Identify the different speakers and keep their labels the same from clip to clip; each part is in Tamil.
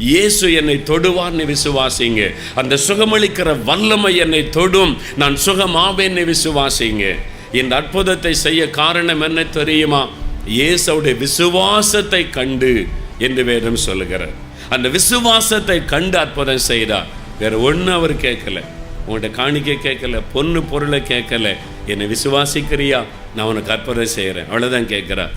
Speaker 1: இயேசு என்னை தொடுவார்னு விசுவாசிங்க. அந்த சுகமளிக்கிற வல்லமை என்னை தொடும், நான் சுகமாவேன்னு விசுவாசிங்க. இந்த அற்புதத்தை செய்ய காரணம் என்ன தெரியுமா? இயேசுடைய விசுவாசத்தை கண்டு என்று வேதம் சொல்லுகிறார். அந்த விசுவாசத்தை கண்டு அற்புதம் செய்தார். வேற ஒன்றும் அவர் கேட்கல, உங்கள்கிட்ட காணிக்கை கேட்கல, பொண்ணு பொருளை கேட்கல. என்னை விசுவாசிக்கிறியா, நான் உனக்கு அற்புதம் செய்கிறேன், அவ்வளோதான் கேட்குறார்.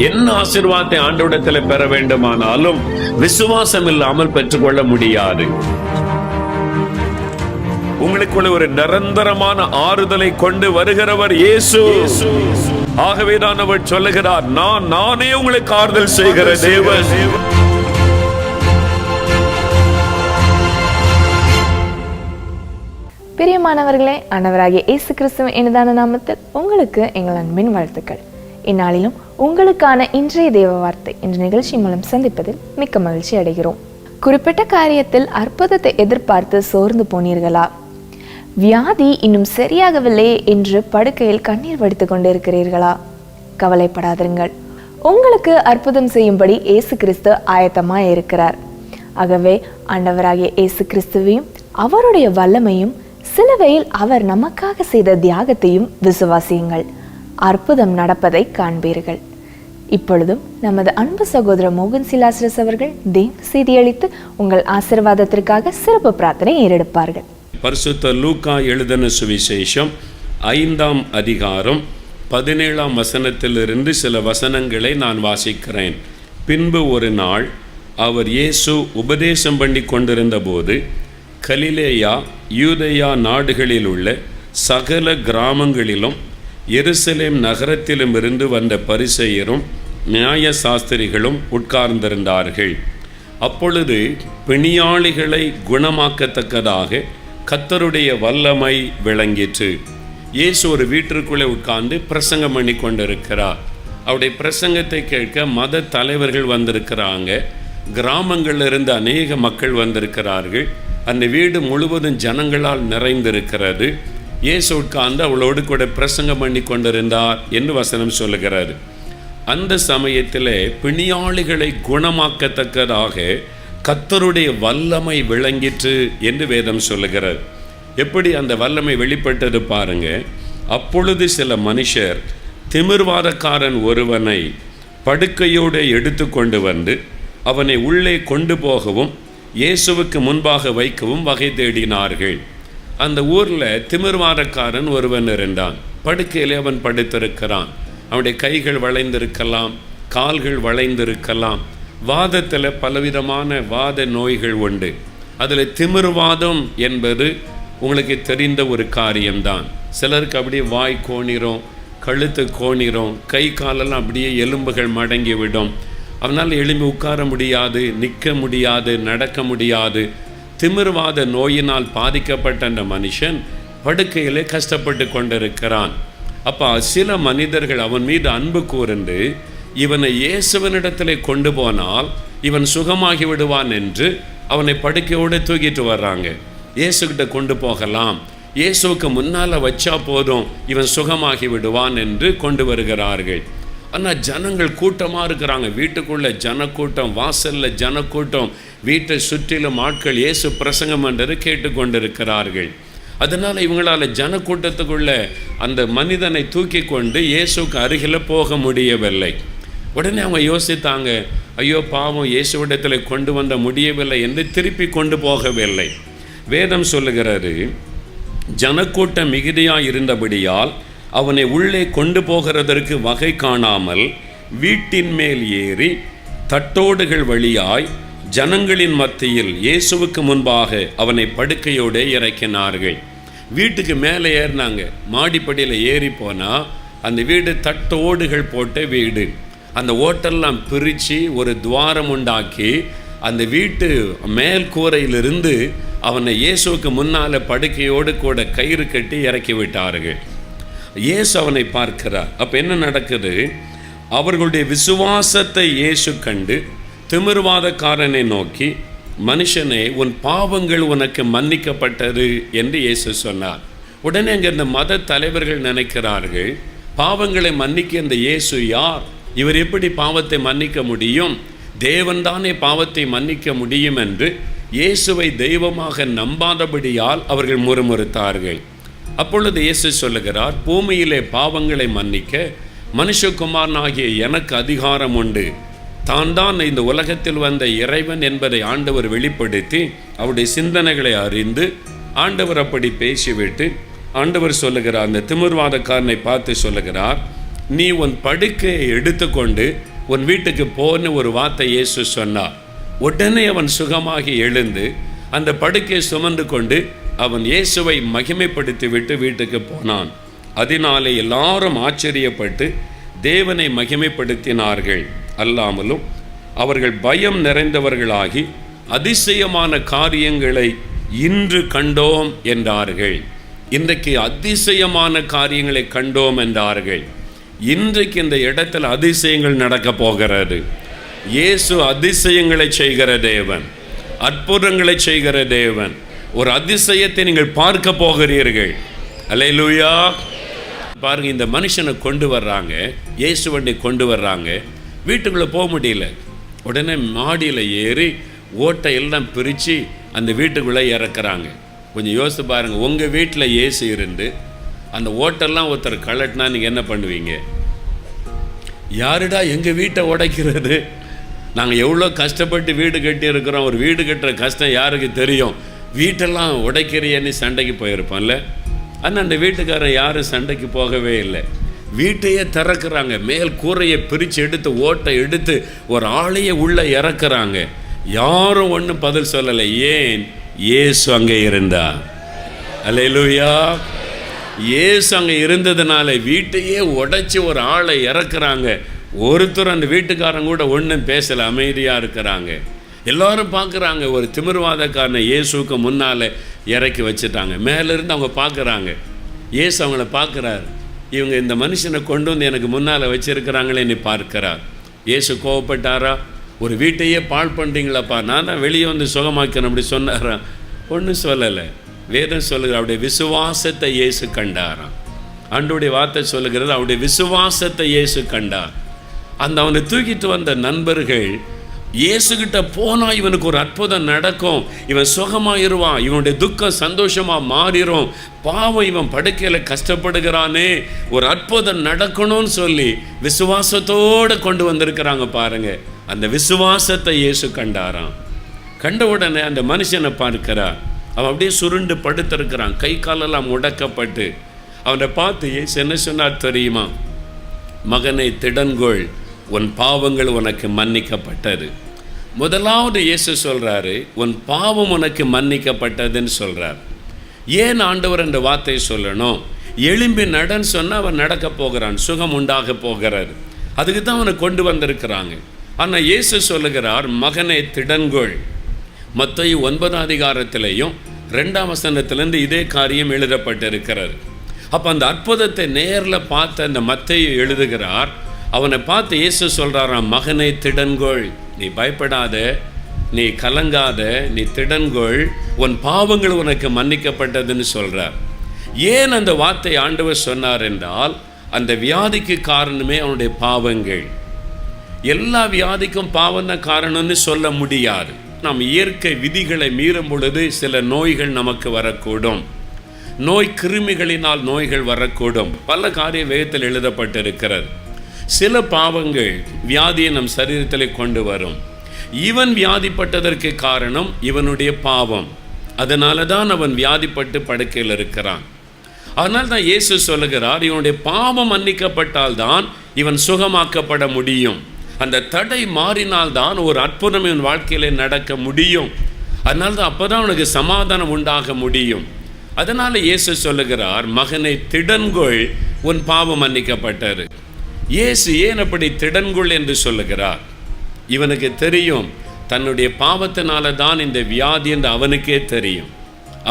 Speaker 1: என்ன ஆசீர்வாதத்தை ஆண்டவரிடத்தில் பெற வேண்டுமானாலும் விசுவாசம் இல்லாமல் பெற்றுக்கொள்ள முடியாது. உங்களுக்குள்ள ஒரு நிரந்தரமான ஆறுதலை கொண்டு வருகிறவர் இயேசு. ஆகவே தான் அவர் சொல்லுகிறார், நானே உங்களுக்கு ஆறுதல் செய்கிற தேவன்.
Speaker 2: பிரியமானவர்களே, ஆண்டவராகிய இயேசு கிறிஸ்துவின் இனிதான நாமத்தில் உங்களுக்கு எங்கள் அன்பின் வாழ்த்துக்கள். இந்நாளிலும் உங்களுக்கான இன்றைய தேவ வார்த்தை என்ற நிகழ்ச்சி மூலம் சந்திப்பதில் மிக்க மகிழ்ச்சி அடைகிறோம். குறிப்பிட்ட காரியத்தில் அற்புதத்தை எதிர்பார்த்து சோர்ந்து போனீர்களா? வியாதி இன்னும் சரியாகவில்லை என்று படுக்கையில் கண்ணீர் வடித்து கொண்டிருக்கிறீர்களா? கவலைப்படாதிருங்கள், உங்களுக்கு அற்புதம் செய்யும்படி இயேசு கிறிஸ்து ஆயத்தமாய் இருக்கிறார். ஆகவே ஆண்டவராகிய இயேசு கிறிஸ்துவையும் அவருடைய வல்லமையும் சிலுவையில் அவர் நமக்காக செய்த தியாகத்தையும் விசுவாசியுங்கள். அற்புதம் நடப்பதை காண்பீர்கள். இப்பொழுதும் நமது அன்பு சகோதரர் மோகன் சிலாஸ்ரஸ் அவர்கள் தேவ செய்தி அளித்து உங்கள் ஆசீர்வாதத்திற்காக சிறப்பு பிரார்த்தனை ஏறெடுப்பார்கள்.
Speaker 1: பரிசுத்த லூக்கா எழுதின சுவிசேஷம் 5ஆம் அதிகாரம் 17ஆம் வசனத்திலிருந்து சில வசனங்களை நான் வாசிக்கிறேன். பின்பு ஒரு நாள் அவர் இயேசு உபதேசம் பண்ணி கொண்டிருந்த போது கலிலேயா யூதேயா நாடுகளில் உள்ள சகல கிராமங்களிலும் எருசலேம் நகரத்திலும் இருந்து வந்த பரிசேயரும் நியாய சாஸ்திரிகளும் உட்கார்ந்திருந்தார்கள். அப்பொழுது பிணியாளிகளை குணமாக்கத்தக்கதாக கர்த்தருடைய வல்லமை விளங்கிற்று. இயேசு ஒரு வீட்டிற்குள்ளே உட்கார்ந்து பிரசங்கம் பண்ணி கொண்டிருக்கிறார். அவருடைய பிரசங்கத்தை கேட்க மத தலைவர்கள் வந்திருக்கிறாங்க. கிராமங்களிலிருந்து அநேக மக்கள் வந்திருக்கிறார்கள். அந்த வீடு முழுவதும் ஜனங்களால் நிறைந்திருக்கிறது. இயேசு உட்கார்ந்து அவளோடு கூட பிரசங்கம் பண்ணி கொண்டிருந்தார் என்று வசனம் சொல்லுகிறார். அந்த சமயத்தில் பிணியாளிகளை குணமாக்கத்தக்கதாக கர்த்தருடைய வல்லமை விளங்கிற்று என்று வேதம் சொல்லுகிறார். எப்படி அந்த வல்லமை வெளிப்பட்டது பாருங்க. அப்பொழுது சில மனுஷர் திமிர்வாதக்காரன் ஒருவனை படுக்கையோடு எடுத்து கொண்டு வந்து அவனை உள்ளே கொண்டு போகவும் இயேசுவுக்கு முன்பாக வைக்கவும் வகை தேடினார்கள். அந்த ஊரில் திமிர்வாதக்காரன் ஒருவன் இருந்தான். படுக்கையிலே அவன் படுத்திருக்கிறான். அவனுடைய கைகள் வளைந்திருக்கலாம், கால்கள் வளைந்திருக்கலாம். வாதத்தில் பலவிதமான வாத நோய்கள் உண்டு. அதில் திமிர்வாதம் என்பது உங்களுக்கு தெரிந்த ஒரு காரியம்தான். சிலருக்கு அப்படியே வாய் கோணிரும், கழுத்து கோணிரும், கை காலெல்லாம் அப்படியே எலும்புகள் மடங்கி விடும். அவனால் எழும்பி உட்கார முடியாது, நிற்க முடியாது, நடக்க முடியாது. திமிர்வாத நோயினால் பாதிக்கப்பட்ட அந்த மனுஷன் படுக்கையிலே கஷ்டப்பட்டு கொண்டிருக்கிறான். அப்போ சில மனிதர்கள் அவன் மீது அன்பு கூர்ந்து இவனை இயேசுவனிடத்திலே கொண்டு போனால் இவன் சுகமாகி விடுவான் என்று அவனை படுக்கையோடு தூக்கிட்டு வர்றாங்க. இயேசுக்கிட்ட கொண்டு போகலாம், இயேசுவுக்கு முன்னால் வச்சா போதும் இவன் சுகமாகி விடுவான் என்று கொண்டு வருகிறார்கள். ஆனால் ஜனங்கள் கூட்டமாக இருக்கிறாங்க. வீட்டுக்குள்ளே ஜனக்கூட்டம், வாசலில் ஜனக்கூட்டம், வீட்டை சுற்றிலும் ஆட்கள் இயேசு பிரசங்கம் என்றது கேட்டுக்கொண்டிருக்கிறார்கள். அதனால் இவங்களால் ஜனக்கூட்டத்துக்குள்ளே அந்த மனிதனை தூக்கி கொண்டு இயேசுக்கு அருகில் போக முடியவில்லை. உடனே அவங்க யோசித்தாங்க, ஐயோ பாவம், இயேசுவிடத்தில் கொண்டு வந்த முடியவில்லை என்று திருப்பி கொண்டு போகவில்லை. வேதம் சொல்லுகிறது, ஜனக்கூட்டம் மிகுதியாக இருந்தபடியால் அவனை உள்ளே கொண்டு போகிறதற்கு வகை காணாமல் வீட்டின் மேல் ஏறி தட்டோடுகள் வழியாய் ஜனங்களின் மத்தியில் இயேசுவுக்கு முன்பாக அவனை படுக்கையோடு இறக்கினார்கள். வீட்டுக்கு மேலே ஏறினாங்க. மாடிப்படியில் ஏறி போனால் அந்த வீடு தட்டோடுகள் போட்ட வீடு. அந்த ஓட்டெல்லாம் பிரித்து ஒரு துவாரம் உண்டாக்கி அந்த வீட்டு மேல் கூரையிலிருந்து அவனை இயேசுவுக்கு முன்னால் படுக்கையோடு கூட கயிறு கட்டி இறக்கி விட்டார்கள். இயேசு அவனை பார்க்கிறார். அப்போ என்ன நடக்குது? அவர்களுடைய விசுவாசத்தை இயேசு கண்டு திமிர்வாதக்காரனை நோக்கி, மனுஷனே, உன் பாவங்கள் உனக்கு மன்னிக்கப்பட்டது என்று இயேசு சொன்னார். உடனே அங்கே இந்த மத தலைவர்கள் நினைக்கிறார்கள், பாவங்களை மன்னிக்க இந்த இயேசு யார்? இவர் எப்படி பாவத்தை மன்னிக்க முடியும்? தேவன்தானே பாவத்தை மன்னிக்க முடியும் என்று இயேசுவை தெய்வமாக நம்பாதபடியால் அவர்கள் முறுமுறுத்தார்கள். அப்பொழுது இயேசு சொல்லுகிறார், பூமியிலே பாவங்களை மன்னிக்க மனுஷகுமாரனாகிய எனக்கு அதிகாரம் உண்டு. தான் இந்த உலகத்தில் வந்த இறைவன் என்பதை ஆண்டவர் வெளிப்படுத்தி அவருடைய சிந்தனைகளை அறிந்து ஆண்டவர் அப்படி பேசிவிட்டு ஆண்டவர் சொல்லுகிறார், அந்த திமிர்வாதக்காரனை பார்த்து சொல்லுகிறார், நீ உன் படுக்கையை எடுத்துக்கொண்டு உன் வீட்டுக்கு போன்னு ஒரு வார்த்தை இயேசு சொன்னார். உடனே அவன் சுகமாகி எழுந்து அந்த படுக்கையை சுமந்து கொண்டு அவன் இயேசுவை மகிமைப்படுத்தி விட்டு வீட்டுக்கு போனான். அதனாலே எல்லாரும் ஆச்சரியப்பட்டு தேவனை மகிமைப்படுத்தினார்கள். அல்லாமலும் அவர்கள் பயம் நிறைந்தவர்களாகி அதிசயமான காரியங்களை இன்று கண்டோம் என்றார்கள். இன்றைக்கு அதிசயமான காரியங்களை கண்டோம் என்றார்கள். இன்றைக்கு இந்த இடத்துல அதிசயங்கள் நடக்க போகிறது. இயேசு அதிசயங்களை செய்கிற தேவன், அற்புதங்களை செய்கிற தேவன். ஒரு அதிசயத்தை நீங்கள் பார்க்க போகிறீர்கள். அல்லேலூயா. பாருங்க, இந்த மனுஷனை கொண்டு வர்றாங்க, இயேசுவனை கொண்டு வர்றாங்க. வீட்டுக்குள்ளே போக முடியல. உடனே மாடியில் ஏறி ஓட்டை எல்லாம் பிரித்து அந்த வீட்டுக்குள்ளே இறக்குறாங்க. கொஞ்சம் யோசித்து பாருங்கள், உங்கள் வீட்டில் இயேசு இருந்து அந்த ஓட்டெல்லாம் ஒருத்தர் கலட்டினா நீங்கள் என்ன பண்ணுவீங்க? யாருடா எங்கள் வீட்டை உடைக்கிறது? நாங்கள் எவ்வளோ கஷ்டப்பட்டு வீடு கட்டி இருக்கிறோம். ஒரு வீடு கட்டுற கஷ்டம் யாருக்கு தெரியும்? வீட்டெல்லாம் உடைக்கிறியன்னு சண்டைக்கு போயிருப்பான்ல. ஆனால் அந்த வீட்டுக்காரன் யாரும் சண்டைக்கு போகவே இல்லை. வீட்டையே திறக்கிறாங்க, மேல் கூரையை பிரித்து எடுத்து ஓட்டை எடுத்து ஒரு ஆளையை உள்ளே இறக்குறாங்க. யாரும் ஒன்றும் பதில் சொல்லலை. ஏன்? இயேசு அங்கே இருந்தா. அல்லேலூயா. இயேசு அங்கே இருந்ததுனால வீட்டையே உடைச்சி ஒரு ஆளை இறக்குறாங்க. ஒருத்தர் அந்த வீட்டுக்காரங்க கூட ஒன்றும் பேசலை, அமைதியாக இருக்கிறாங்க. எல்லாரும் பார்க்குறாங்க, ஒரு திமிர்வாதக்காரனை இயேசுக்கு முன்னால் இறக்கி வச்சுட்டாங்க. மேலேருந்து அவங்க பார்க்குறாங்க, இயேசு அவங்கள பார்க்குறாரு. இவங்க இந்த மனுஷனை கொண்டு வந்து எனக்கு முன்னால் வச்சுருக்கிறாங்களேன்னு பார்க்கிறார். இயேசு கோவப்பட்டாரா? ஒரு வீட்டையே பாழ் பண்ணுறீங்களாப்பா, நான் தான் வெளியே வந்து சுகமாக்கிறேன் அப்படி சொன்னாரா? ஒன்றும் சொல்லலை. வேதம் சொல்லுகிற அவருடைய விசுவாசத்தை இயேசு கண்டாராம். ஆண்டவருடைய வார்த்தை சொல்லுகிறது, அவருடைய விசுவாசத்தை இயேசு கண்டார். அந்த அவனை தூக்கிட்டு வந்த நண்பர்கள், இயேசுகிட்ட போனால் இவனுக்கு ஒரு அற்புதம் நடக்கும், இவன் சுகமாயிருவான், இவனுடைய துக்கம் சந்தோஷமாக மாறிடும், பாவம் இவன் படுக்கையில் கஷ்டப்படுகிறானே, ஒரு அற்புதம் நடக்கணும்னு சொல்லி விசுவாசத்தோடு கொண்டு வந்திருக்கிறாங்க. பாருங்க, அந்த விசுவாசத்தை இயேசு கண்டாராம். கண்ட உடனே அந்த மனுஷனை பார்க்கிறார். அவன் அப்படியே சுருண்டு படுத்திருக்கிறான், கை காலெல்லாம் முடக்கப்பட்டு. அவனை பார்த்து இயேசு என்ன சொன்னார் தெரியுமா? மகனை திடன்கொள், உன் பாவங்கள் உனக்கு மன்னிக்கப்பட்டது. முதலாவது இயேசு சொல்கிறாரு, உன் பாவம் உனக்கு மன்னிக்கப்பட்டதுன்னு சொல்கிறார். ஏன் ஆண்டவர் அந்த வார்த்தையை சொல்லணும்? எழும்பி நடன்னு சொன்னால் அவன் நடக்க போகிறான், சுகம் உண்டாக போகிறாரு. அதுக்கு தான் அவனை கொண்டு வந்திருக்கிறாங்க. ஆனால் இயேசு சொல்லுகிறார், மகனை திடன்கொள். மத்தேயு 9 அதிகாரத்திலையும் 2ஆம் வசனத்திலேருந்து இதே காரியம் எழுதப்பட்டிருக்கிறது. அப்போ அந்த அற்புதத்தை நேரில் பார்த்த அந்த மத்தேயு எழுதுகிறார். அவனை பார்த்து இயேசு சொல்கிறாராம், மகனை திடன்கொள், நீ பயப்படாத, நீ கலங்காத, நீ திடன்கொள், உன் பாவங்கள் உனக்கு மன்னிக்கப்பட்டதுன்னு சொல்கிறார். ஏன் அந்த வார்த்தை ஆண்டவர் சொன்னார் என்றால், அந்த வியாதிக்கு காரணமே அவனுடைய பாவங்கள். எல்லா வியாதிக்கும் பாவம் தான் காரணம்னு சொல்ல முடியாது. நாம் இயற்கை விதிகளை மீறும் பொழுது சில நோய்கள் நமக்கு வரக்கூடும். நோய் கிருமிகளினால் நோய்கள் வரக்கூடும். பல காரிய வேதத்தில் எழுதப்பட்டிருக்கிறது. சில பாவங்கள் வியாதியை நம் சரீரத்தில் கொண்டு வரும். இவன் வியாதிப்பட்டதற்கு காரணம் இவனுடைய பாவம். அதனால தான் அவன் வியாதிப்பட்டு படுக்கையில் இருக்கிறான். அதனால் தான் இயேசு சொல்லுகிறார், இவனுடைய பாவம் மன்னிக்கப்பட்டால் தான் இவன் சுகமாக்கப்பட முடியும். அந்த தடை மாறினால்தான் ஒரு அற்புதம் இவன் வாழ்க்கையிலே நடக்க முடியும். அதனால தான் அப்போ தான் அவனுக்கு சமாதானம் உண்டாக முடியும். அதனால் இயேசு சொல்லுகிறார், மகனை திடன்கொள், உன் பாவம் மன்னிக்கப்பட்டது. இயேசு ஏன் அப்படி திடன்கொள் என்று சொல்லுகிறார்? இவனுக்கு தெரியும், தன்னுடைய பாவத்தினால தான் இந்த வியாதி என்று அவனுக்கே தெரியும்.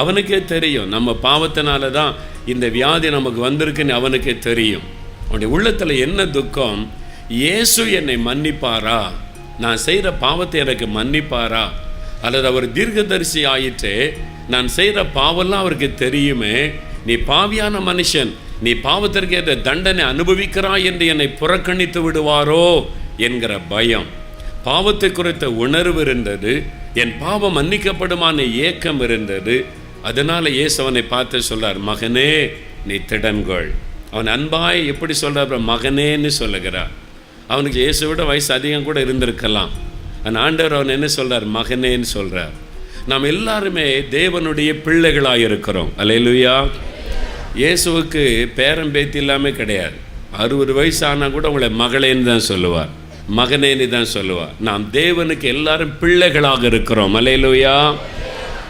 Speaker 1: அவனுக்கே தெரியும், நம்ம பாவத்தினால தான் இந்த வியாதி நமக்கு வந்திருக்குன்னு அவனுக்கே தெரியும். அவனுடைய உள்ளத்தில் என்ன துக்கம்? இயேசு என்னை மன்னிப்பாரா? நான் செய்கிற பாவத்தை எனக்கு மன்னிப்பாரா? அல்லது அவர் தீர்க்கதரிசி ஆயிற்றே, நான் செய்கிற பாவம்லாம் அவருக்கு தெரியுமே, நீ பாவியான மனுஷன், நீ பாவத்திற்கு ஏற்ற தண்டனை அனுபவிக்கிறாய் என்று என்னை புறக்கணித்து விடுவாரோ என்கிற பயம், பாவத்தை குறித்த உணர்வு இருந்தது, என் பாவம் மன்னிக்கப்படுமான ஏக்கம் இருந்தது. அதனால இயேசு அவனை பார்த்து சொல்றார், மகனே நீ திடன்கொள். அவன் அன்பாய் எப்படி சொல்றார், மகனேன்னு சொல்லுகிறார். அவனுக்கு இயேசு விட வயசு அதிகம் கூட இருந்திருக்கலாம். ஆனால் ஆண்டவர் அவன் என்ன சொல்றார், மகனேன்னு சொல்றார். நாம் எல்லாருமே தேவனுடைய பிள்ளைகளாக இருக்கிறோம். அல்லேலூயா. இயேசுவுக்கு பேரம் பேத்தி இல்லாமல் கிடையாது. 60 வயசு ஆனால் கூட உங்களை மகளேன்னு தான் சொல்லுவார், மகனேன்னு தான் சொல்லுவார். நாம் தேவனுக்கு எல்லாரும் பிள்ளைகளாக இருக்கிறோம். அல்லேலூயா.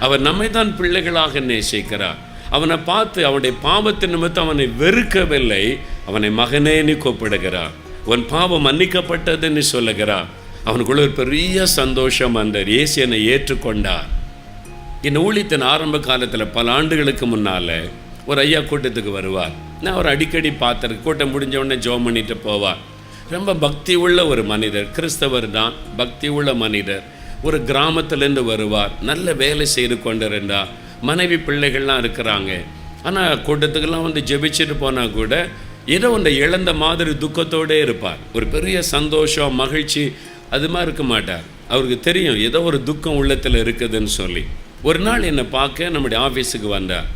Speaker 1: அவர் நம்மை தான் பிள்ளைகளாக நேசிக்கிறார். அவனை பார்த்து அவனுடைய பாவத்தின் நிமித்தம் அவனை வெறுக்கவில்லை, அவனை மகனேன்னு கூப்பிடுகிறார். உன் பாவம் மன்னிக்கப்பட்டதுன்னு சொல்லுகிறார். அவனுக்குள்ள ஒரு பெரிய சந்தோஷம். அந்த இயேசு என்னை ஏற்றுக்கொண்டார். இந்த ஊழியத்தின் ஆரம்ப காலத்தில் பல ஆண்டுகளுக்கு முன்னால் ஒரு ஐயா கூட்டத்துக்கு வருவார். நான் அவர் அடிக்கடி பார்த்துருக்கேன். கூட்டம் முடிஞ்ச உடனே ஜெபம் பண்ணிட்டு போவார். ரொம்ப பக்தி உள்ள ஒரு மனிதர், கிறிஸ்தவர் தான், பக்தி உள்ள மனிதர். ஒரு கிராமத்திலேருந்து வருவார். நல்ல வேலை செய்து கொண்டிருந்தார். மனைவி பிள்ளைகள்லாம் இருக்கிறாங்க. ஆனால் கூட்டத்துக்கெல்லாம் வந்து ஜெபிச்சுட்டு போனால் கூட ஏதோ ஒன்று இழந்த மாதிரி துக்கத்தோடே இருப்பார். ஒரு பெரிய சந்தோஷம், மகிழ்ச்சி அது மாதிரி இருக்க மாட்டார். அவருக்கு தெரியும் ஏதோ ஒரு துக்கம் உள்ளத்தில் இருக்குதுன்னு சொல்லி. ஒரு நாள் என்னை பார்க்க நம்முடைய ஆஃபீஸுக்கு வந்தார்.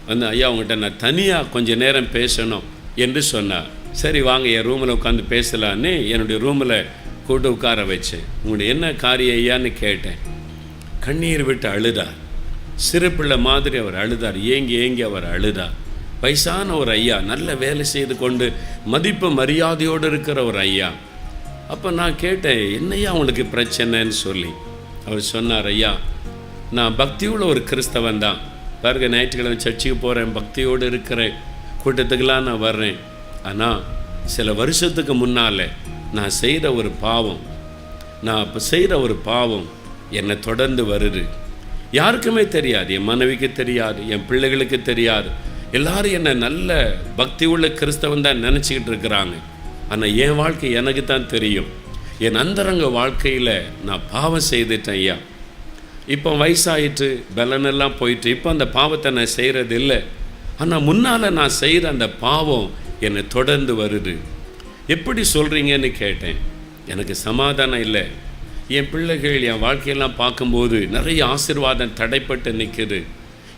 Speaker 1: வந்து ஐயா உங்கள்கிட்ட நான் தனியாக கொஞ்சம் நேரம் பேசணும் என்று சொன்னார். சரி வாங்க என் ரூமில் உட்காந்து பேசலான்னு என்னுடைய ரூமில் கூட்டு உட்கார வச்சேன். உங்களுடைய என்ன காரியம் ஐயான்னு கேட்டேன். கண்ணீர் விட்டு அழுதார். சிறு பிள்ளை மாதிரி அவர் அழுதார். ஏங்கி ஏங்கி அவர் அழுதார். வயசான ஒரு ஐயா, நல்ல வேலை செய்து கொண்டு மதிப்பு மரியாதையோடு இருக்கிற ஒரு ஐயா. அப்போ நான் கேட்டேன், என்னையா உங்களுக்கு பிரச்சனைன்னு சொல்லி. அவர் சொன்னார், ஐயா நான் பக்தியுள்ள ஒரு கிறிஸ்தவன் தான். பாருங்க, ஞாயிற்றுக்கிழமை சர்ச்சுக்கு போகிறேன், பக்தியோடு இருக்கிறேன், கூட்டத்துக்கெல்லாம் நான் வர்றேன். ஆனால் சில வருஷத்துக்கு முன்னால் நான் செய்கிற ஒரு பாவம் என்னை தொடர்ந்து வருது. யாருக்குமே தெரியாது, என் மனைவிக்கு தெரியாது, என் பிள்ளைகளுக்கு தெரியாது. எல்லாரும் என்னை நல்ல பக்தி உள்ள கிறிஸ்தவன் தான் நினச்சிக்கிட்டு இருக்கிறாங்க. ஆனால் என் வாழ்க்கை எனக்கு தான் தெரியும். என் அந்தரங்க வாழ்க்கையில் நான் பாவம் செய்துட்டேன் ஐயா. இப்போ வயசாயிட்டு பலனெல்லாம் போயிட்டு இப்போ அந்த பாவத்தை நான் செய்கிறது இல்லை. ஆனால் முன்னால் நான் செய்கிற அந்த பாவம் என்னை தொடர்ந்து வருது. எப்படி சொல்கிறீங்கன்னு கேட்டேன். எனக்கு சமாதானம் இல்லை. என் பிள்ளைகள் என் வாழ்க்கையெல்லாம் பார்க்கும்போது நிறைய ஆசீர்வாதம் தடைப்பட்டு நிற்குது.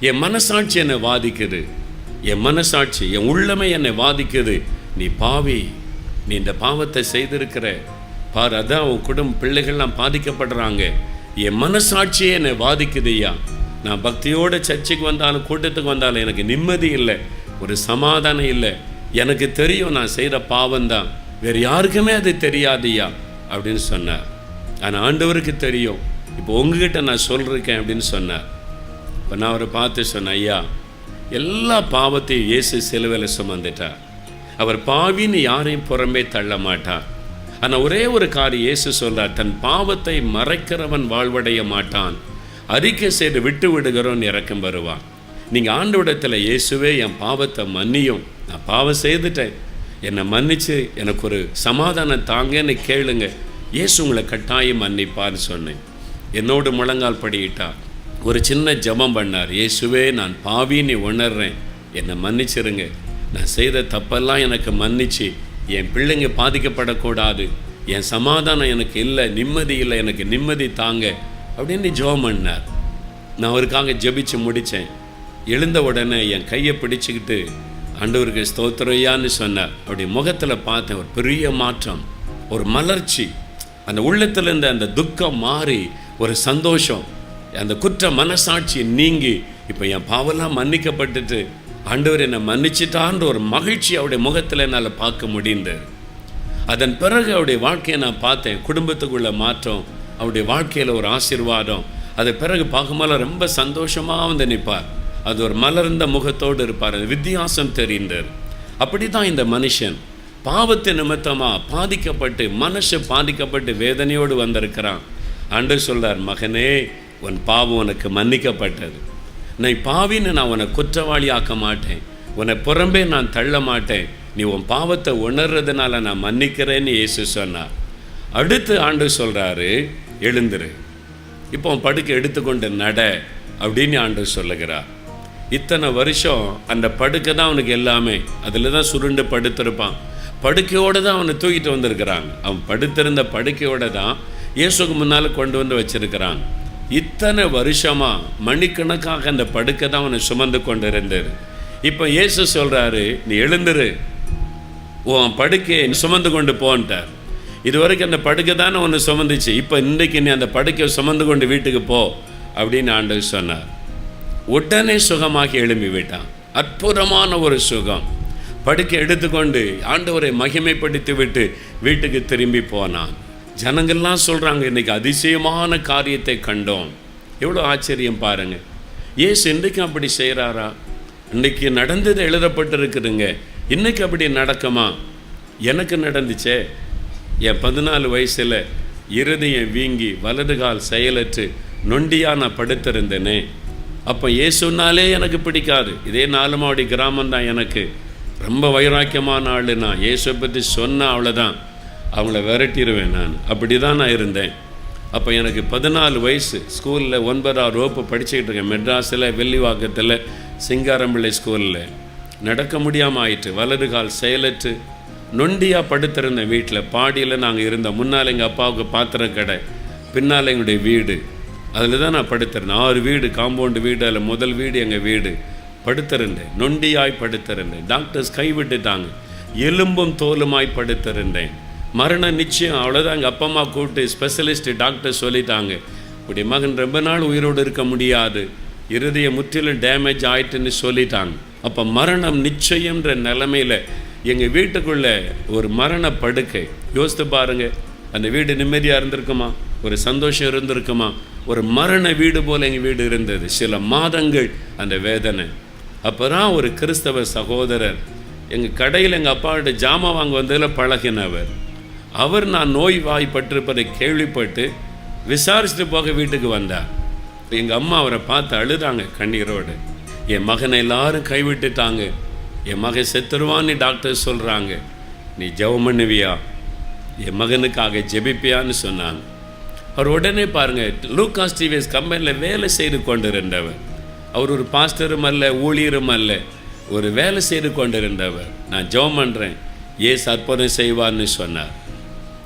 Speaker 1: என் மனசாட்சி என்னை வாதிக்குது. என் மனசாட்சி, என் உள்ளமே என்னை வாதிக்குது. நீ பாவி, நீ இந்த பாவத்தை செய்திருக்கிற பார், அதான் உன் குடும்ப பிள்ளைகள்லாம் பாதிக்கப்படுறாங்க. என் மனசாட்சியே என்னை வாதிக்குதுய்யா. நான் பக்தியோடு சர்ச்சுக்கு வந்தாலும் கூட்டத்துக்கு வந்தாலும் எனக்கு நிம்மதி இல்லை, ஒரு சமாதானம் இல்லை. எனக்கு தெரியும் நான் செய்கிற பாவம்தான், வேறு யாருக்குமே அது தெரியாதுய்யா அப்படின்னு சொன்னார். ஆனால் ஆண்டவருக்கு தெரியும். இப்போ உங்ககிட்ட நான் சொல்லிருக்கேன் அப்படின்னு சொன்னார். இப்போ நான் அவரை பார்த்து சொன்னேன், ஐயா எல்லா பாவத்தையும் இயேசு சிலுவையில் சுமந்துட்டார். அவர் பாவின்னு யாரையும் புறம்பே தள்ள மாட்டார். ஆனால் ஒரே ஒரு காரியம் இயேசு சொல்றார், தன் பாவத்தை மறைக்கிறவன் வாழ்வடைய மாட்டான், அறிக்கை செய்து விட்டு விடுகிறவன் இறக்கம் வருவான். நீங்கள் ஆண்டவரிடத்தில் இயேசுவே என் பாவத்தை மன்னியும், நான் பாவம் செய்துட்டேன், என்னை மன்னிச்சு எனக்கு ஒரு சமாதானம் தாங்கன்னு கேளுங்க, இயேசு உங்களை கட்டாயம் மன்னிப்பார்னு சொன்னேன். என்னோடு முழங்கால் படியிட்டார். ஒரு சின்ன ஜெபம் பண்ணார். இயேசுவே நான் பாவின்னு உணர்றேன், என்னை மன்னிச்சிருங்க, நான் செய்த தப்பெல்லாம் எனக்கு மன்னிச்சு என் பிள்ளைங்க பாதிக்கப்படக்கூடாது, என் சமாதானம் எனக்கு இல்லை, நிம்மதி இல்லை, எனக்கு நிம்மதி தாங்க அப்படின்னு ஜெபம் பண்ணார். நான் அவருக்காக ஜெபிச்சு முடித்தேன். எழுந்த உடனே என் கையை பிடிச்சிக்கிட்டு ஆண்டவருக்கு ஸ்தோத்திரையான்னு சொன்னார். அப்படி முகத்தில் பார்த்தேன் ஒரு பெரிய மாற்றம், ஒரு மலர்ச்சி. அந்த உள்ளத்திலேருந்து அந்த துக்கம் மாறி ஒரு சந்தோஷம், அந்த குற்ற மனசாட்சி நீங்கி இப்போ என் பாவெல்லாம் மன்னிக்கப்பட்டுட்டு ஆண்டவர் என்னை மன்னிச்சிட்டான்ற ஒரு மகிழ்ச்சி அவருடைய முகத்தில் என்னால் பார்க்க முடிந்தது. அதன் பிறகு அவருடைய வாழ்க்கையை நான் பார்த்தேன். குடும்பத்துக்குள்ள மாற்றம், அவருடைய வாழ்க்கையில் ஒரு ஆசீர்வாதம். அது பிறகு பார்க்கும்போது ரொம்ப சந்தோஷமாக வந்து நிற்பார். அது ஒரு மலர்ந்த முகத்தோடு இருப்பார். அது வித்தியாசம் தெரிந்தார். அப்படி தான் இந்த மனுஷன் பாவத்தை நிமித்தமாக பாதிக்கப்பட்டு மனசு பாதிக்கப்பட்டு வேதனையோடு வந்திருக்கிறான். ஆண்டவர் சொல்றார், மகனே உன் பாவம் உனக்கு மன்னிக்கப்பட்டது. நீ பாவின்னு நான் உன்னை குற்றவாளி ஆக்க மாட்டேன், உன்னை புறம்பே நான் தள்ள மாட்டேன், நீ உன் பாவத்தை உணர்றதுனால நான் மன்னிக்கிறேன்னு இயேசு சொன்னார். அடுத்து ஆண்டவர் சொல்கிறாரு, எழுந்துரு, இப்போ உன் படுக்கை எடுத்துக்கொண்டு நட அப்படின்னு ஆண்டவர் சொல்லுகிறார். இத்தனை வருஷம் அந்த படுக்கை தான் அவனுக்கு எல்லாமே. அதில் தான் சுருண்டு படுத்திருப்பான். படுக்கையோடு தான் அவனை தூக்கிட்டு வந்திருக்கிறாங்க. அவன் படுத்திருந்த படுக்கையோடு தான் இயேசுக்கு முன்னால் கொண்டு வந்து வச்சிருக்கிறாங்க. இத்தனை வருஷமாக மணிக்கணக்காக அந்த படுக்கை தான் அவனை சுமந்து கொண்டு இருந்தார். இப்போ இயேசு சொல்கிறாரு, நீ எழுந்துரு, உன் படுக்கையை சுமந்து கொண்டு போன்ட்டார். இது வரைக்கும் அந்த படுக்கை தானே ஒன்று சுமந்துச்சு. இப்போ இன்றைக்கு நீ அந்த படுக்கையை சுமந்து கொண்டு வீட்டுக்கு போ அப்படின்னு ஆண்டவர் சொன்னார். உடனே சுகமாகி எழும்பி விட்டான். அற்புதமான ஒரு சுகம். படுக்கை எடுத்துக்கொண்டு ஆண்டவரை மகிமைப்படுத்தி விட்டு வீட்டுக்கு திரும்பி போனான். ஜனங்கள்லாம் சொல்கிறாங்க, இன்றைக்கி அதிசயமான காரியத்தை கண்டோம். எவ்வளோ ஆச்சரியம் பாருங்கள். இயேசு இன்றைக்கு அப்படி செய்கிறாரா? இன்றைக்கி நடந்தது எழுதப்பட்டிருக்குதுங்க. இன்றைக்கி அப்படி நடக்குமா? எனக்கு நடந்துச்சே. என் 14 வயசில் இருதயம் வீங்கி வலது கால் செயலற்று நொண்டியாக நான் படுத்திருந்தேனே. அப்போ இயேசுனாலே எனக்கு பிடிக்காது. இதே 4 மாடி கிராமம் தான் எனக்கு. ரொம்ப வைராக்கியமான ஆள். நான் இயேசுவை பற்றி சொன்னால் அவ்வளோதான், அவங்கள விரட்டிடுவேன். நான் அப்படி தான் நான் இருந்தேன். அப்போ எனக்கு 14 வயசு. ஸ்கூலில் 9ஆம் வகுப்பு படிச்சுக்கிட்டு இருக்கேன். மெட்ராஸில் வெள்ளிவாக்கத்தில் சிங்காரம்பிள்ளை ஸ்கூலில். நடக்க முடியாமல் ஆயிட்டு, வலது கால் செயலற்று நொண்டியாக படுத்திருந்தேன். வீட்டில் பாடியில் நாங்கள் இருந்தோம். முன்னால் எங்கள் அப்பாவுக்கு பாத்திர கடை, பின்னால் எங்களுடைய வீடு. அதில் தான் நான் படுத்திருந்தேன். 6 வீடு, காம்பவுண்டு வீடு. அதில் முதல் வீடு எங்கள் வீடு. படுத்திருந்தேன், நொண்டியாய் படுத்திருந்தேன். டாக்டர்ஸ் கைவிட்டுட்டாங்க. எலும்பும் தோலுமாய் படுத்திருந்தேன். மரண நிச்சயம், அவ்வளோதான். எங்கள் அப்பா அம்மா கூப்பிட்டு ஸ்பெஷலிஸ்ட் டாக்டர் சொல்லிட்டாங்க, இப்படி மகன் ரொம்ப நாள் உயிரோடு இருக்க முடியாது, இருதயம் முற்றிலும் டேமேஜ் ஆயிட்டுன்னு சொல்லிட்டாங்க. அப்போ மரணம் நிச்சயம்ன்ற நிலைமையில் எங்கள் வீட்டுக்குள்ளே ஒரு மரண படுக்கை. யோசித்து பாருங்கள், அந்த வீடு நிம்மதியாக இருந்திருக்குமா? ஒரு சந்தோஷம் இருந்திருக்குமா? ஒரு மரண வீடு போல் எங்கள் வீடு இருந்தது. சில மாதங்கள் அந்த வேதனை. அப்போ தான் ஒரு கிறிஸ்தவ சகோதரர் எங்கள் கடையில் எங்கள் அப்பாவோட ஜாமான் வாங்க வந்ததில் பழகினவர். அவர் நான் நோய் வாய்ப்பட்டிருப்பதை கேள்விப்பட்டு விசாரிச்சுட்டு போக வீட்டுக்கு வந்தார். எங்கள் அம்மா அவரை பார்த்து அழுதாங்க கண்ணீரோடு. என் மகனை எல்லாரும் கைவிட்டுட்டாங்க, என் மகன் செத்துருவான்னு டாக்டர் சொல்கிறாங்க, நீ ஜெபம் பண்ணுவியா, என் மகனுக்காக ஜெபிப்பியான்னு சொன்னாங்க. அவர் உடனே பாருங்கள், லூகாஸ் டிவிஎஸ் கம்பெனியில் வேலை செய்து கொண்டிருந்தவர். அவர் ஒரு பாஸ்டரும் அல்ல, ஊழியரும் அல்ல, ஒரு வேலை செய்து கொண்டிருந்தவர். நான் ஜெபம் பண்ணுறேன், ஏசு அற்புதம் செய்வார்னு சொன்னார்.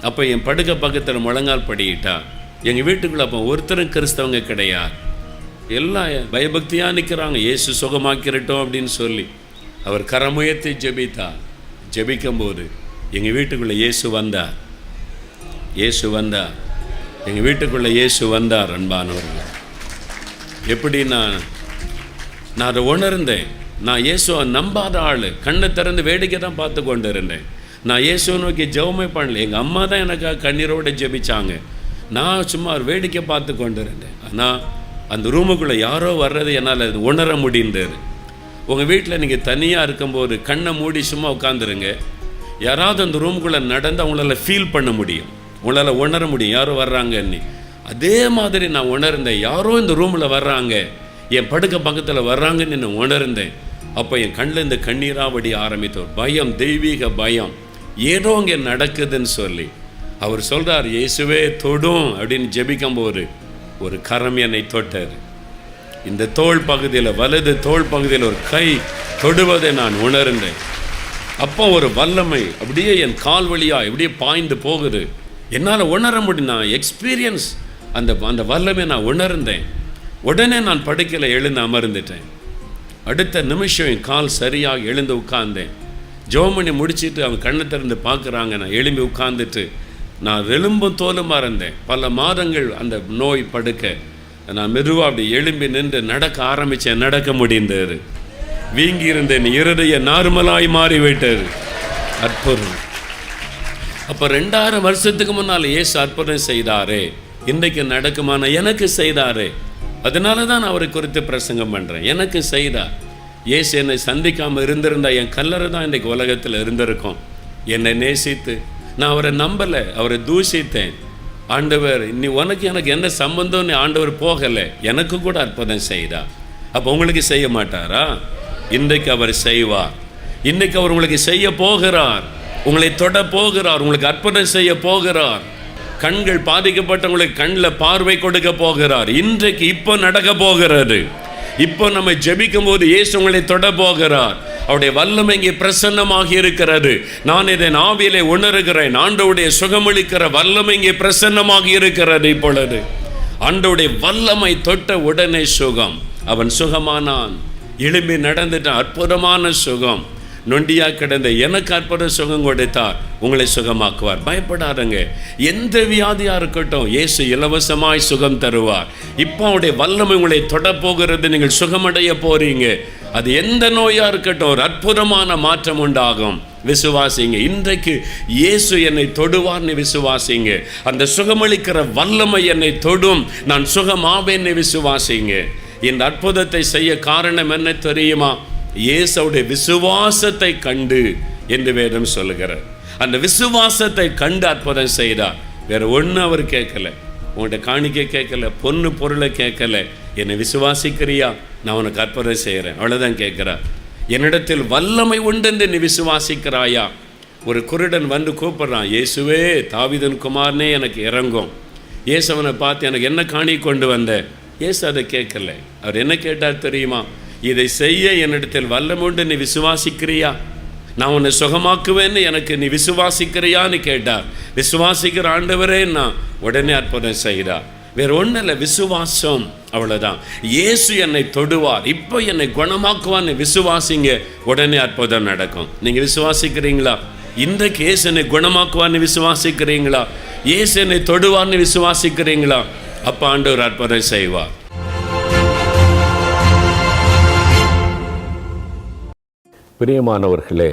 Speaker 1: அப்போ என் படுக்கை பக்கத்தில் முழங்கால் படிக்கிட்டா. எங்கள் வீட்டுக்குள்ளே அப்போ ஒருத்தரும் கிறிஸ்தவங்க கிடையாது. எல்லாம் பயபக்தியாக நிற்கிறாங்க, இயேசு சுகமாக்கிறட்டும் அப்படின்னு சொல்லி. அவர் கரமுயர்த்தி ஜெபித்தார். ஜெபிக்கும்போது எங்கள் வீட்டுக்குள்ளே இயேசு வந்தார். இயேசு வந்தார், எங்கள் வீட்டுக்குள்ளே இயேசு வந்தார். அன்பானவர்கள், எப்படி நான் அதை உணர்ந்தேன். நான் இயேசுவை நம்பாத ஆள், கண்ணை திறந்து வேடிக்கை தான் பார்த்து கொண்டு இருந்தேன். நான் இயேசுவை நோக்கி ஜெபமே பண்ணல. எங்கள் அம்மா தான் எனக்காக கண்ணீரோடு ஜெபிச்சாங்க. நான் சும்மா வேடிக்கை பார்த்து கொண்டு இருந்தேன். ஆனால் அந்த ரூமுக்குள்ளே யாரோ வர்றது என்னால் அது உணர முடிந்தது. உங்கள் வீட்டில் நீங்கள் தனியாக இருக்கும்போது கண்ணை மூடி சும்மா உட்காந்துருங்க. யாராவது அந்த ரூமுக்குள்ளே நடந்து அவங்களால ஃபீல் பண்ண முடியும், உங்களால் உணர முடியும் யாரோ வர்றாங்கன்னு. அதே மாதிரி நான் உணர்ந்தேன், யாரோ இந்த ரூமில் வர்றாங்க, என் படுக்கை பக்கத்தில் வர்றாங்கன்னு நான் உணர்ந்தேன். அப்போ என் கண்ணில் இந்த கண்ணீராவடி ஆரம்பித்தோம். பயம், தெய்வீக பயம், ஏதோ இங்கே நடக்குதுன்னு சொல்லி. அவர் சொல்கிறார், இயேசுவே தொடும் அப்படின்னு ஜெபிக்கும்போது ஒரு கரம் என்னை தொட்டார். இந்த தோள் பகுதியில், வலது தோள் பகுதியில் ஒரு கை தொடுவதை நான் உணர்ந்தேன். அப்போ ஒரு வல்லமை அப்படியே என் கால் வழியாக இப்படியே பாய்ந்து போகுது. என்னால் உணர முடியும். நான் எக்ஸ்பீரியன்ஸ், அந்த வல்லமை நான் உணர்ந்தேன். உடனே நான் படுக்கையில் எழுந்து அமர்ந்துட்டேன். அடுத்த நிமிஷம் என் கால் சரியாக எழுந்து உட்கார்ந்தேன். ஜெபம் முடிச்சுட்டு அவங்க கண்ணை திறந்து பார்க்குறாங்க. நான் எழும்பி உட்கார்ந்துட்டு நான் எலும்பும் தோலுமாக இருந்தேன். பல மாதங்கள் அந்த நோய் படுக்க. நான் மெதுவாக அப்படி எழும்பி நின்று நடக்க ஆரம்பித்தேன். நடக்க முடிந்தது. வீங்கி இருந்தேன், இருதய நார்மலாய் மாறிவிட்டது. அற்புதம். அப்போ 2000 வருஷத்துக்கு முன்னால் இயேசு அற்புதம் செய்தாரே, இன்றைக்கு நடக்குமான எனக்கு செய்தாரே. அதனால தான் நான் அவரை குறித்து பிரசங்கம் பண்ணுறேன். எனக்கு செய்தார். இயேசு என்னை சந்திக்காமல் இருந்திருந்தா என் கல்லறை தான் இன்றைக்கு உலகத்தில் இருந்திருக்கும். என்னை நேசித்து நான் அவரை நம்பலை, அவரை தூஷித்தேன். ஆண்டவர், நீ உனக்கு எனக்கு என்ன சம்பந்தம்னு ஆண்டவர் போகலை, எனக்கு கூட அற்புதம் செய்தார். அப்போ உங்களுக்கு செய்ய மாட்டாரா? இன்றைக்கு அவர் செய்வார். இன்றைக்கு அவர் உங்களுக்கு செய்ய போகிறார். உங்களை தொட போகிறார். உங்களுக்கு அற்புதம் செய்ய போகிறார். கண்கள் பாதிக்கப்பட்டவங்களுக்கு கண்ணில் பார்வை கொடுக்க போகிறார். இன்றைக்கு இப்போ நடக்க போகிறது. இப்போ நம்ம ஜெபிக்கும் போது இயேசு உங்களை தொட போகிறார். அவருடைய வல்லமை இங்கே பிரசன்னமாகி இருக்கிறது. நான் இதை ஆவியிலே உணர்கிறேன். ஆண்டவருடைய சுகமளிக்கிற வல்லமை இங்கே பிரசன்னமாகி இருக்கிறது. இப்பொழுது ஆண்டவருடைய வல்லமை தொட்ட உடனே சுகம். அவன் சுகமானான், எழும்பி நடந்துட்டான். அற்புதமான சுகம். நொண்டியா கிடந்த எனக்கு அற்புத சுகம் கொடுத்தார். உங்களை சுகமாக்குவார். பயப்படாதங்க. எந்த வியாதியா இருக்கட்டும், இயேசு இலவசமாய் சுகம் தருவார். இப்போ அவருடைய வல்லமை உங்களை தொட போகிறது. நீங்கள் சுகமடைய போறீங்க. அது எந்த நோயா இருக்கட்டும், ஒரு அற்புதமான மாற்றம் உண்டாகும். விசுவாசிங்க. இன்றைக்கு இயேசு என்னை தொடுவார்னு விசுவாசிங்க. அந்த சுகமளிக்கிற வல்லமை என்னை தொடும், நான் சுகமாவேன்னு விசுவாசிங்க. இந்த அற்புதத்தை செய்ய காரணம் என்ன தெரியுமா? இயேசுவுடைய விசுவாசத்தை கண்டு என்று வேதம் சொல்லுகிறார். அந்த விசுவாசத்தை கண்டு அற்புதம் செய்தார். வேற ஒன்று அவர் கேட்கல. உங்கள்கிட்ட காணிக்கை கேட்கல, பொண்ணு பொருளை கேட்கல. என்னை விசுவாசிக்கிறியா, நான் உனக்கு அற்புதம் செய்கிறேன், அவ்வளோதான் கேட்குறார். என்னிடத்தில் வல்லமை உண்டு நீ விசுவாசிக்கிறாயா? ஒரு குருடன் வந்து கூப்பிட்றான், இயேசுவே தாவீதின் குமாரனே எனக்கு இறங்கும். இயேசு அவனை பார்த்து, எனக்கு என்ன காணி கொண்டு வந்த? இயேசு அதை கேட்கல. அவர் என்ன கேட்டார் தெரியுமா? இதை செய்ய என்னிடத்தில் வல்லமை உண்டு நீ விசுவாசிக்கிறியா, நான் உன்னை சுகமாக்குவேன்னு எனக்கு நீ விசுவாசிக்கிறியான்னு கேட்டார். விசுவாசிக்கிற ஆண்டவரே நான் உடனே அற்புதம் செய்கிறார். வேற ஒன்றும் இல்லை, விசுவாசம், அவ்வளோதான். இயேசு என்னை தொடுவார், இப்போ என்னை குணமாக்குவான்னு விசுவாசிங்க, உடனே அற்புதம் நடக்கும். நீங்கள் விசுவாசிக்கிறீங்களா? இன்றைக்கு இயேசு என்னை குணமாக்குவான்னு விசுவாசிக்கிறீங்களா? இயேசு என்னை தொடுவார்னு விசுவாசிக்கிறீங்களா? அப்போ ஆண்டவர் அற்புதம் செய்வார்.
Speaker 3: பிரியமானவர்களே,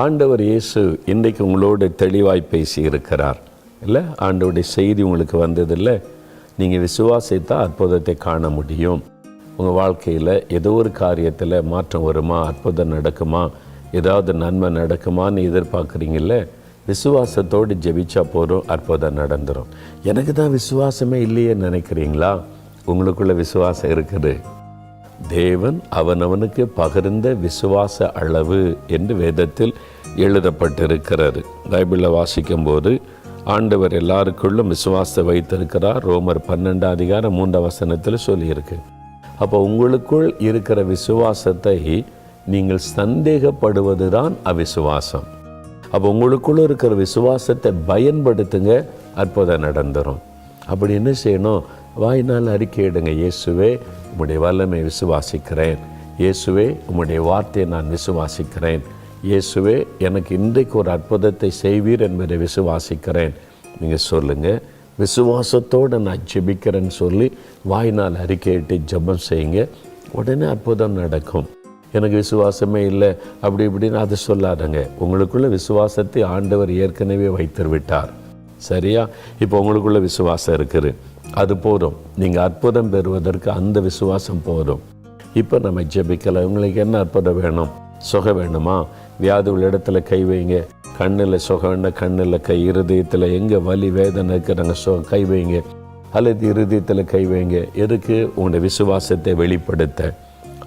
Speaker 3: ஆண்டவர் இயேசு இன்றைக்கு உங்களோடு தெளிவாய் பேசி இருக்கிறார் இல்லை? ஆண்டவருடைய செய்தி உங்களுக்கு வந்ததில்லை. நீங்கள் விசுவாசித்தால் அற்புதத்தை காண முடியும். உங்கள் வாழ்க்கையில் ஏதோ ஒரு காரியத்தில் மாற்றம் வருமா, அற்புதம் நடக்குமா, ஏதாவது நன்மை நடக்குமான்னு எதிர்பார்க்குறீங்கள? விசுவாசத்தோடு ஜெபிச்சா போதும், அற்புதம் நடந்துடும். எனக்கு தான் விசுவாசமே இல்லையே நினைக்கிறீங்களா? உங்களுக்குள்ள விசுவாசம் இருக்குது. தேவன் அவனவனுக்கு பகிர்ந்த விசுவாச அளவு என்று வேதத்தில் எழுதப்பட்டிருக்கிறது. பைபிளில் வாசிக்கும்போது ஆண்டவர் எல்லாருக்குள்ளும் விசுவாசத்தை வைத்திருக்கிறார். ரோமர் 12:3 சொல்லியிருக்கு. அப்போ உங்களுக்குள் இருக்கிற விசுவாசத்தை நீங்கள் சந்தேகப்படுவது தான் அவிசுவாசம். அப்போ உங்களுக்குள்ள இருக்கிற விசுவாசத்தை பயன்படுத்துங்க, அற்புதம் நடந்துடும். அப்படி என்ன செய்யணும்? வாய்நாள் அறிக்கையிடுங்க. இயேசுவே உம்முடைய வல்லமை விசுவாசிக்கிறேன். இயேசுவே உம்முடைய வார்த்தையை நான் விசுவாசிக்கிறேன். இயேசுவே எனக்கு இன்றைக்கு ஒரு அற்புதத்தை செய்வீர் என்பதை விசுவாசிக்கிறேன். நீங்கள் சொல்லுங்கள், விசுவாசத்தோடு நான் ஜெபிக்கிறேன்னு சொல்லி வாய்நாள் அறிக்கையிட்டு ஜெபம் செய்யுங்க. உடனே அற்புதம் நடக்கும். எனக்கு விசுவாசமே இல்லை அப்படி இப்படின்னு அதை சொல்லாதங்க. உங்களுக்குள்ள விசுவாசத்தை ஆண்டவர் ஏற்கனவே வைத்து விட்டார். சரியா? இப்போ உங்களுக்குள்ள விசுவாசம் இருக்குது, அது போதும். நீங்கள் அற்புதம் பெறுவதற்கு அந்த விசுவாசம் போதும். இப்போ நம்ம ஜெபிக்கலாம். உங்களுக்கு என்ன அற்புதம் வேணும்? சுகம் வேணுமா? வியாதி உள்ள இடத்துல கை வைங்க. கண்ணில் சுகம் வேணும், கண்ணில் கை. இருதயத்தில் எங்கே வலி வேதனை இருக்கிறாங்க கை வைங்க. அல்லது இருதயத்தில் கை வைங்க. எதுக்கு? உங்களுடைய விசுவாசத்தை வெளிப்படுத்த.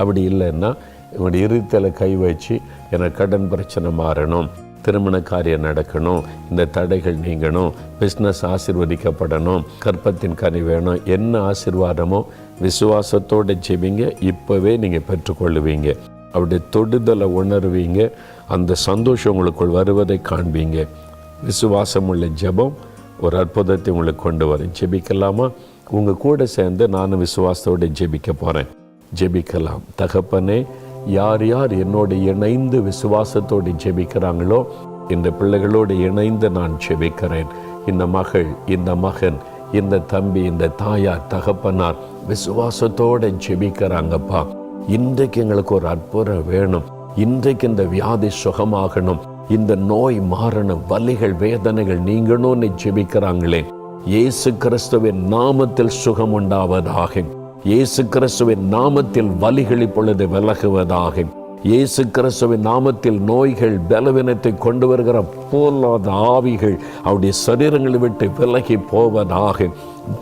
Speaker 3: அப்படி இல்லைன்னா உங்களுடைய இருதயத்தில் கை வச்சு எனக்கு கடன் பிரச்சனை மாறணும், திருமண காரியம் நடக்கணும், இந்த தடைகள் நீங்கணும், பிஸ்னஸ் ஆசீர்வதிக்கப்படணும், கற்பத்தின் கனி வேணும், என்ன ஆசீர்வாதமோ விசுவாசத்தோடு ஜெபிங்க. இப்போவே நீங்கள் பெற்றுக்கொள்ளுவீங்க. அப்படி தொடுதலை உணர்வீங்க. அந்த சந்தோஷம் உங்களுக்குள் வருவதை காண்பீங்க. விசுவாசம் உள்ள ஜெபம் ஒரு அற்புதத்தை உங்களுக்கு கொண்டு வரும். ஜெபிக்கலாமா? உங்கள் கூட சேர்ந்து நானும் விசுவாசத்தோடு ஜெபிக்க போகிறேன். ஜெபிக்கலாம். தகப்பனே, யார் யார் என்னோடு இணைந்து விசுவாசத்தோடு ஜெபிக்கிறாங்களோ இந்த பிள்ளைகளோடு இணைந்து நான் ஜெபிக்கிறேன். இந்த மகள், இந்த மகன், இந்த தம்பி, இந்த தாயார், தகப்பனார் விசுவாசத்தோடு ஜெபிக்கிறாங்கப்பா. இன்றைக்கு எங்களுக்கு ஒரு அற்புதம் வேணும். இன்றைக்கு இந்த வியாதி சுகமாகணும், இந்த நோய் மாறணும், வலிகள் வேதனைகள் நீங்கணும்னு ஜெபிக்கிறாங்களே. இயேசு கிறிஸ்துவின் நாமத்தில் சுகம் உண்டாவதாக. இயேசு கிறிஸ்துவின் நாமத்தில் வலிகள் இப்பொழுது விலகுவதாக. இயேசு கிறிஸ்துவின் நாமத்தில் நோய்கள், பலவீனத்தை கொண்டு வருகிற போலாத ஆவிகள் அவருடைய சரீரங்களை விட்டு விலகி போவதாக.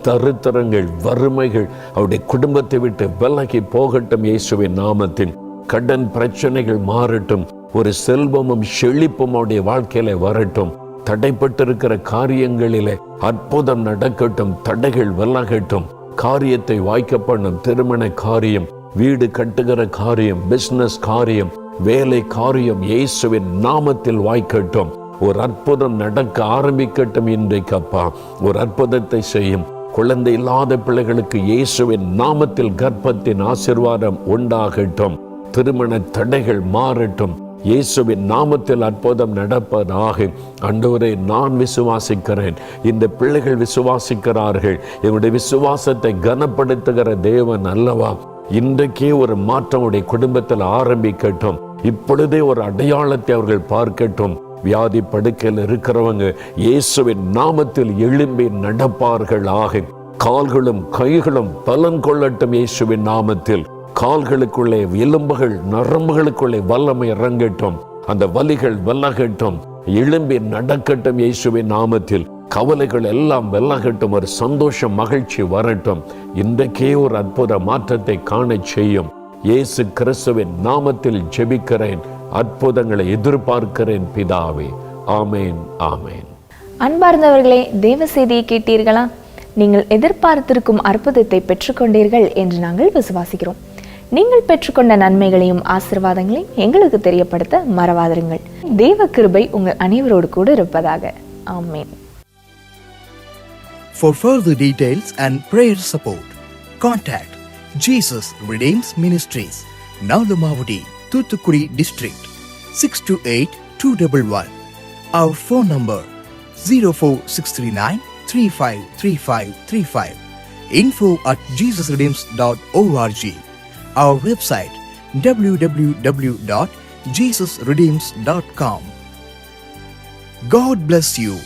Speaker 3: தரித்திரங்கள், வறுமைகள் அவருடைய குடும்பத்தை விட்டு விலகி போகட்டும். இயேசுவின் நாமத்தில் கடன் பிரச்சனைகள் மாறட்டும். ஒரு செல்வமும் செழிப்பும் அவருடைய வாழ்க்கையில வரட்டும். தடைப்பட்டிருக்கிற காரியங்களிலே அற்புதம் நடக்கட்டும். தடைகள் விலகட்டும். காரியத்தை வாய்க்க பண்ணும். திருமண காரியம், வீடு கட்டுகிற காரியம், பிசினஸ் காரியம், வேலை காரியம் இயேசுவின் நாமத்தில் வாய்க்கட்டும். ஒரு அற்புதம் நடக்க ஆரம்பிக்கட்டும். இன்றைக்கு அப்பா ஒரு அற்புதத்தை செய்யும். குழந்தை இல்லாத பிள்ளைகளுக்கு இயேசுவின் நாமத்தில் கர்ப்பத்தின் ஆசீர்வாதம் உண்டாகட்டும். திருமண தடைகள் மாறட்டும். இயேசுவின் நாமத்தில் அற்புதம் நடப்பதாக. ஆண்டவரே, நான் விசுவாசிக்கிறேன், இந்த பிள்ளைகள் விசுவாசிக்கிறார்கள். என்னுடைய விசுவாசத்தை கனப்படுத்துகிற தேவன் அல்லவா? இன்றைக்கே ஒரு மாற்றம் உடைய குடும்பத்தில் ஆரம்பிக்கட்டும். இப்பொழுதே ஒரு அடையாளத்தை அவர்கள் பார்க்கட்டும். வியாதி படுக்கையில் இருக்கிறவங்க இயேசுவின் நாமத்தில் எழும்பி நடப்பார்களாக. கால்களும் கைகளும் பலன் கொள்ளட்டும் இயேசுவின் நாமத்தில். கால்களுக்குள்ளே எலும்புகள் நரம்புகளுக்குள்ளே வல்லமை இறங்கட்டும். அந்த வலிகள் விலகட்டும். எழும்பி நடக்கட்டும் இயேசுவின் நாமத்தில். கவலைகள் எல்லாம் விலகட்டும். ஒரு சந்தோஷம், மகிழ்ச்சி வரட்டும். இன்றைக்கே ஒரு அற்புத மாற்றத்தை காண செய்யும். இயேசு கிறிஸ்துவின் நாமத்தில் ஜெபிக்கிறேன். அற்புதங்களை எதிர்பார்க்கிறேன் பிதாவே. ஆமேன், ஆமேன்.
Speaker 2: அன்பார்ந்தவர்களே, தேவ செய்தியை கேட்டீர்களா? நீங்கள் எதிர்பார்த்திருக்கும் அற்புதத்தை பெற்றுக்கொண்டீர்கள் என்று நாங்கள் விசுவாசிக்கிறோம். நீங்கள் பெற்றுக்கொண்ட நன்மைகளையும் ஆசீர்வாதங்களையும் எங்களுக்கு தெரியப்படுத்த மறவாதிருங்கள். தேவ கிருபை உங்கள் அனைவரோடு கூட இருப்பதாக. ஆமென்.
Speaker 4: For further details and prayer support, contact Jesus Redeems Ministries, Nalumavudi, Thoothukudi District, 628-211. Our phone number 04639 353535. info@jesusredeems.org. Our website www.jesusredeems.com. God bless you.